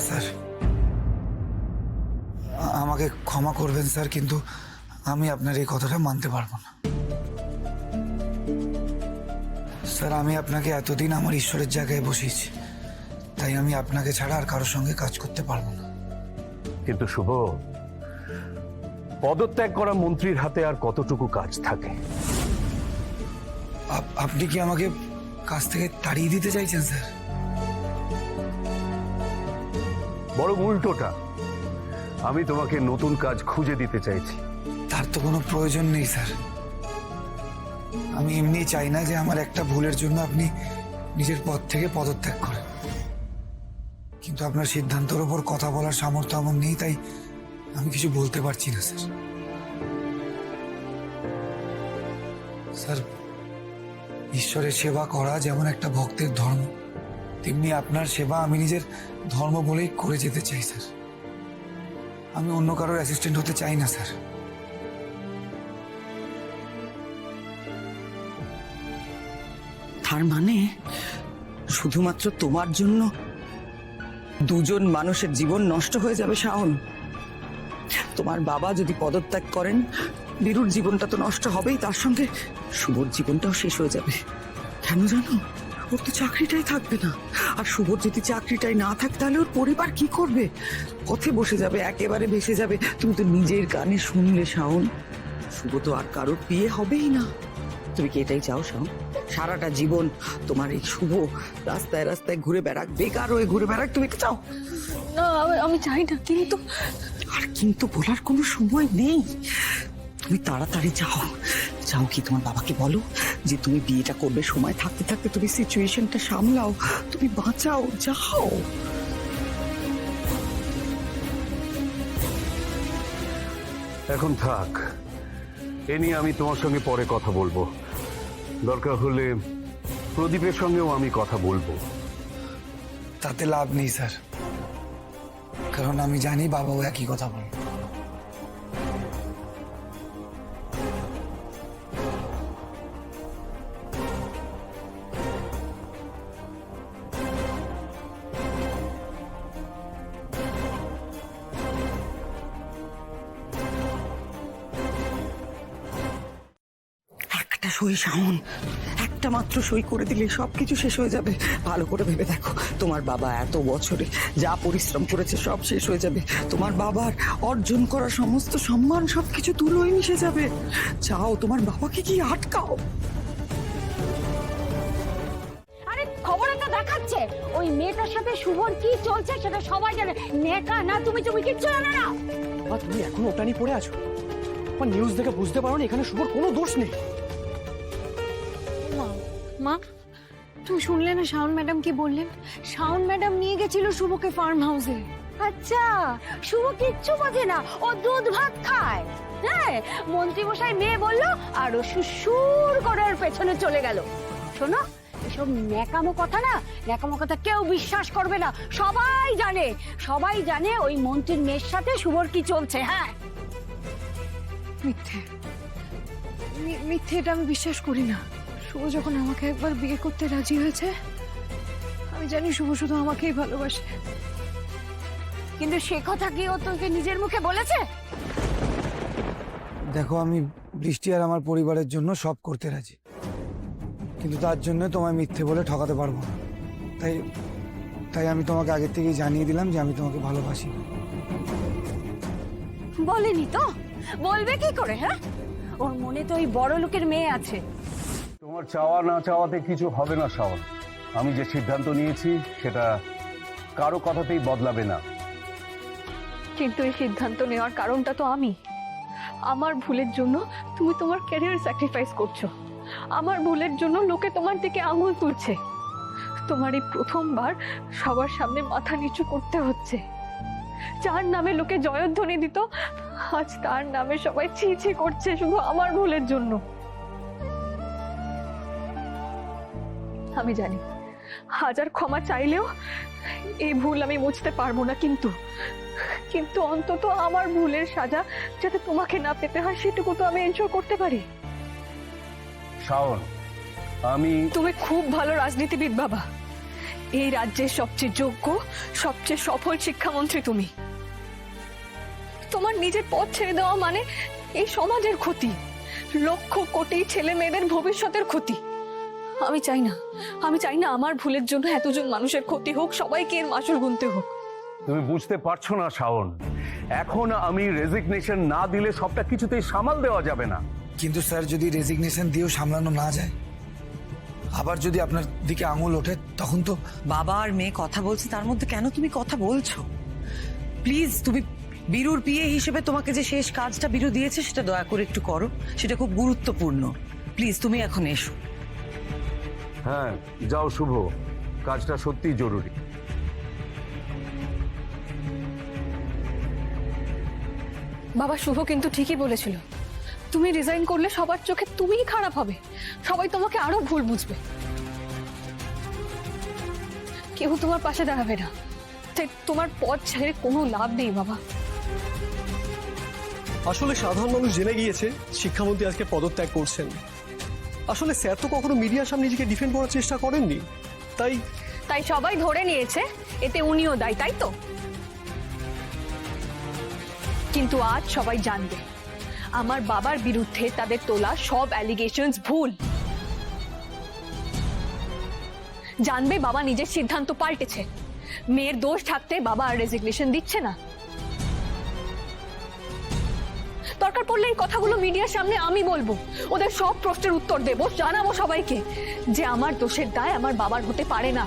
Sir, আমাকে ক্ষমা করবেন স্যার, কিন্তু আমি আপনার এই কথাটা মানতে পারবো না। স্যার, আমি আপনাকে এতদিন আমার ঈশ্বরের জায়গায় বসিয়েছি, তাই আমি আপনাকে ছাড়া আর কারোর সঙ্গে কাজ করতে পারবো না। কিন্তু শুভ, পদত্যাগ করা মন্ত্রীর হাতে আর কতটুকু কাজ থাকে? আপনি কি আমাকে কাজ থেকে তাড়িয়ে দিতে চাইছেন স্যার? বড় উল্টোটা, আমি তোমাকে নতুন কাজ খুঁজে দিতে চাইছি। তার তো কোনো প্রয়োজন নেই স্যার। আমি এমনি চাই না যে আমার একটা ভুলের জন্য আপনি নিজের পদ থেকে পদত্যাগ করেন, কিন্তু আপনার সিদ্ধান্তের ওপর কথা বলার সামর্থ্য আমার নেই, তাই আমি কিছু বলতে পারছি না স্যার। স্যার, ঈশ্বরের সেবা করা যেমন একটা ভক্তের ধর্ম, তেমনি আপনার সেবা আমি নিজের ধর্ম বলেই করে যেতে চাই স্যার। আমি অন্য কারোর অ্যাসিস্ট্যান্ট হতে চাই না স্যার। তার মানে শুধুমাত্র তোমার জন্য দুজন মানুষের জীবন নষ্ট হয়ে যাবে শাওন? তোমার বাবা যদি পদত্যাগ করেন, বীরুর জীবনটা তো নষ্ট হবেই, তার সঙ্গে শুভর জীবনটাও শেষ হয়ে যাবে। কেন জানো? ওর তো চাকরিটাই থাকবে না, আর শুভর যদি চাকরিটাই না থাকে তাহলে ওর পরিবার কি করবে? পথে বসে যাবে, একেবারে ভেসে যাবে। তুমি তো নিজের কানে শুনলে শাওন, শুভ তো আর কারোর বিয়ে হবেই না। তুমি কি এটাই চাও শাওন? সারাটা জীবন তোমার এই শুভ রাস্তায় রাস্তায় ঘুরে বেড়াক, বেকার হয়ে ঘুরে বেড়াক, তুমি কি চাও? না, আমি চাই না, কিন্তু আর কিন্তু বলার কোনো সময় নেই। তুমি তাড়াতাড়ি যাও। যাও, কি তোমার বাবাকে বলো যে তুমি বিয়েটা করবে, সময় থাকতে থাকতে তুমি সিচুয়েশনটা সামলাও, তুমি বাঁচাও, যাও। এখন থাক, এ নিয়ে আমি তোমার সঙ্গে পরে কথা বলবো। দরকার হলে প্রদীপের সঙ্গেও আমি কথা বলবো। তাতে লাভ নেই স্যার, কারণ আমি জানি বাবাও একই কথা বলবে। একটা সই শাওন, একটা মাত্র সই করে দিলে সবকিছু শেষ হয়ে যাবে। ভালো করে ভেবে দেখো, তোমার বাবা এত বছরে যা পরিশ্রম করেছে সব শেষ হয়ে যাবে। তোমার বাবার অর্জন করা সমস্ত সম্মান সবকিছু ধুলোয় মিশে যাবে। যাও, তোমার বাবাকে কি আটকাও? আরে খবর একটা দেখাচ্ছে ওই মেয়েটার সাথে শুভর কি চলছে সেটা সবাই জানে। নেকা না তুমি কিচ্ছু জানো না। আর তুমি এখন ওটা নিয়ে পড়ে আছো? নিউজ দেখে বুঝতে পারো না এখানে শুভর কোনো দোষ নেই? মা, তুমি শুনলে না শাওন ম্যাডাম কি বললেন? শাওন ম্যাডাম নিয়ে গেছিল শুভকে ফার্ম হাউসে। আচ্ছা, শুভ কিচ্ছু বোঝে না, ও দুধ ভাত খায়। হ্যাঁ, মন্ত্রী মশাই মেয়ে বললো আর ও সুসুর করে ওর পেছনে চলে গেল। শোনো, এসব ন্যাকামো কথা না, ন্যাকামো কথা কেউ বিশ্বাস করবে না। সবাই জানে ওই মন্ত্রীর মেয়ের সাথে শুভর কি চলছে। হ্যাঁ, মিথ্যে এটা আমি বিশ্বাস করি না। শুভ যখন আমাকে একবার বিয়ে করতে রাজি হয়েছে, আমি জানি শুভ শুধু আমাকেই ভালোবাসে। কিন্তু সে কথা কি ও তোকে নিজের মুখে বলেছে? দেখো, আমি বৃষ্টি আর আমার পরিবারের জন্য সব করতে রাজি, কিন্তু তার জন্য তোমায় মিথ্যে বলে ঠকাতে পারবো না। তাই আমি তোমাকে আগে থেকেই জানিয়ে দিলাম যে আমি তোমাকে ভালোবাসি। বলেনি তো, বলবে কি করে? হ্যাঁ, ওর মনে তো ওই বড় লোকের মেয়ে আছে। তোমার চাওয়া না চাওয়াতে কিছু হবে না শাওন। আমি যে সিদ্ধান্ত নিয়েছি সেটা কারো কথাতেই বদলাবে না। কিন্তু এই সিদ্ধান্ত নেওয়ার কারণটা তো আমি। আমার ভুলের জন্য তুমি তোমার ক্যারিয়ার স্যাক্রিফাইস করছো, আমার ভুলের জন্য লোকে তোমার দিকে আঙুল তুলছে। তোমার এই প্রথমবার সবার সামনে মাথা নিচু করতে হচ্ছে। যার নামে লোকে জয়ধ্বনি দিত, আজ তার নামে সবাই ছি ছি করছে শুধু আমার ভুলের জন্য। আমি জানি হাজার ক্ষমা চাইলেও এই ভুল আমি মুছতে পারবো না, কিন্তু অন্তত আমার ভুলের সাজা যাতে তোমাকে না পেতে হয় সেটুকু তো আমি এনশিওর করতে পারি। শাওন, তুমি খুব ভালো রাজনীতিবিদ বাবা, এই রাজ্যের সবচেয়ে যোগ্য, সবচেয়ে সফল শিক্ষামন্ত্রী তুমি। তোমার নিজের পথ ছেড়ে দেওয়া মানে এই সমাজের ক্ষতি, লক্ষ কোটি ছেলে মেয়েদের ভবিষ্যতের ক্ষতি। আমি চাই না আমার ভুলের জন্য এতজন মানুষের ক্ষতি হোক, সবাইকে এর মাসুল গুনতে হোক। তুমি বুঝতে পারছো না শাওন, এখন আমি রেজিগনেশন না দিলে সবটা কিছুতেই সামাল দেওয়া যাবে না। কিন্তু স্যার, যদি রেজিগনেশন দিয়েও সামলানো না যায়, আবার যদি আপনার দিকে আঙুল ওঠে, তখন তো বাবা আর মেয়ে কথা বলছে, তার মধ্যে কেন তুমি কথা বলছো? প্লিজ, তুমি বীরুর বিয়ে হিসেবে তোমাকে যে শেষ কাজটা বীরু দিয়েছে সেটা দয়া করে একটু করো, সেটা খুব গুরুত্বপূর্ণ। প্লিজ তুমি এখন এসো। হ্যাঁ, যাও শুভ, কাজটা সত্যিই জরুরি। বাবা, শুভ কিন্তু ঠিকই বলেছিল, তুমি রিজাইন করলে সবার চোখে তুমিই খারাপ হবে, সবাই তোমাকে আরো ভুল বুঝবে, কেউ তোমার পাশে দাঁড়াবে না। তাই তোমার পথ ছেড়ে কোনো লাভ নেই বাবা। আসলে সাধারণ মানুষ জেনে গিয়েছে শিক্ষামন্ত্রী আজকে পদত্যাগ করছেন। আসলে স্যার তো কখনো মিডিয়ার সামনে নিজেকে ডিফেন্ড করার চেষ্টা করেননি, তাই সবাই ধরে নিয়েছে এতে উনিও দায়ী, তাই তো? কিন্তু আজ সবাই জানবে আমার বাবার বিরুদ্ধে তাদের তোলা সব অ্যালিগেশনস ভুল। জানবে বাবা নিজের সিদ্ধান্ত পাল্টেছে, মেয়ের দোষ থাকতে বাবা আর রেজিগনেশন দিচ্ছে না। দরকার পড়লে এই কথাগুলো মিডিয়ার সামনে আমি বলবো, ওদের সব প্রশ্নের উত্তর দেবো, জানাবো সবাইকে যে আমার দোষের দায় আমার বাবার হতে পারে না।